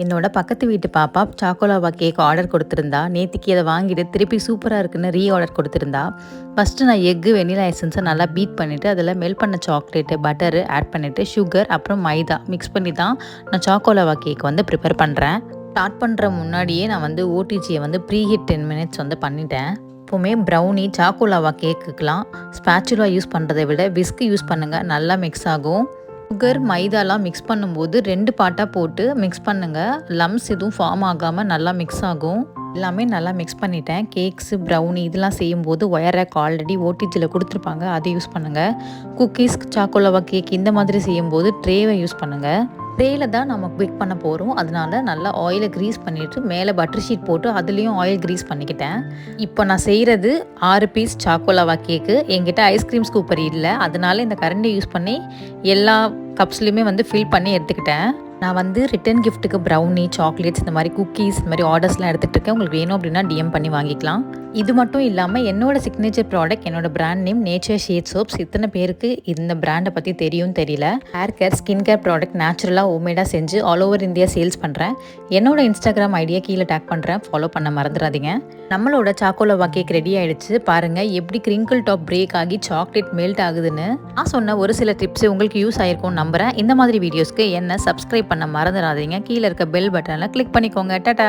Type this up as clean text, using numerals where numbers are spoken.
என்னோட பக்கத்து வீட்டு பாப்பா சாக்கோலாவா கேக் ஆர்டர் கொடுத்துருந்தா. நேத்திக்கு அதை வாங்கிட்டு திருப்பி சூப்பராக இருக்குன்னு ஆர்டர் கொடுத்துருந்தா. ஃபஸ்ட்டு நான் எக்கு வெனிலா எசன்ஸை நல்லா பீட் பண்ணிவிட்டு அதில் மெல்ட் பண்ண சாக்லேட்டு பட்டரு ஆட் பண்ணிவிட்டு சுகர் அப்புறம் மைதா மிக்ஸ் பண்ணி தான் நான் சாக்கோலாவா கேக் வந்து ப்ரிப்பேர் பண்ணுறேன். ஸ்டார்ட் பண்ணுற முன்னாடியே நான் வந்து ஓடிஜியை வந்து ப்ரீஹீட் 10 மினிட்ஸ் வந்து பண்ணிட்டேன். எப்போவுமே ப்ரௌனி சாக்கோலாவா கேக்குக்கெலாம் ஸ்பேச்சுலா யூஸ் பண்ணுறதை விட விஸ்க் யூஸ் பண்ணுங்கள், நல்லா மிக்ஸ் ஆகும். சுகர் மைதாலாம் மிக்ஸ் பண்ணும்போது 2 பார்ட்டாக போட்டு மிக்ஸ் பண்ணுங்கள். லம்ஸ் எதுவும் ஃபார்ம் ஆகாமல் நல்லா மிக்ஸ் ஆகும். எல்லாமே நல்லா மிக்ஸ் பண்ணிட்டேன். கேக்ஸு ப்ரௌனி இதெல்லாம் செய்யும்போது ஒயர் ரேக் ஆல்ரெடி ஓடிஜியில் கொடுத்துருப்பாங்க, அதை யூஸ் பண்ணுங்கள். குக்கீஸ் சாக்கோலாவா கேக் இந்த மாதிரி செய்யும்போது ட்ரேவை யூஸ் பண்ணுங்கள். ட்ரேயில் தான் நம்ம பேக் பண்ண போகிறோம், அதனால நல்லா ஆயிலை க்ரீஸ் பண்ணிவிட்டு மேலே பட்டர் ஷீட் போட்டு அதுலேயும் ஆயில் க்ரீஸ் பண்ணிக்கிட்டேன். இப்போ நான் செய்கிறது 6 பீஸ் சாக்கோலாவா கேக்கு. என்கிட்ட ஐஸ்கிரீம் ஸ்கூப்பர் இல்லை, அதனால இந்த கரண்டி யூஸ் பண்ணி எல்லா கப்ஸ்லையுமே வந்து ஃபில் பண்ணி எடுத்துக்கிட்டேன். நான் வந்து ரிட்டன் கிஃப்ட்டுக்கு ப்ரௌனி சாக்லேட்ஸ் இந்த மாதிரி குக்கீஸ் இந்த மாதிரி ஆர்டர்ஸ்லாம் எடுத்துகிட்டு இருக்கேன். உங்களுக்கு வேணும் அப்படின்னா டிஎம் பண்ணி வாங்கிக்கலாம். இது மட்டும் இல்லாமல் என்னோட சிக்னேச்சர் ப்ராடக்ட், என்னோட brand name nature shade soaps. இத்தனை பேருக்கு இந்த பிராண்டை பற்றி தெரியும் தெரியல. Hair care skin care product நேச்சுரலாக ஹோம்மேடாக செஞ்சு ஆல் ஓவர் இந்தியா சேல்ஸ் பண்ணுறேன். என்னோட இன்ஸ்டாகிராம் ஐடியா கீழே டேக் பண்ணுறேன், ஃபாலோ பண்ண மறந்துடாதீங்க. நம்மளோட சாக்கோலாவா கேக் ரெடி ஆகிடுச்சு. பாருங்கள் எப்படி கிரிங்கிள் டாப் பிரேக் ஆகி சாக்லேட் மெல்ட் ஆகுதுன்னு. நான் சொன்ன ஒரு சில டிப்ஸ் உங்களுக்கு யூஸ் ஆகிருக்கும்னு நம்புகிறேன். இந்த மாதிரி வீடியோஸ்க்கு என்ன சப்ஸ்கிரைப் பண்ண மறந்துடாதீங்க. கீழே இருக்க பெல் பட்டனில் கிளிக் பண்ணிக்கோங்க. டாடா.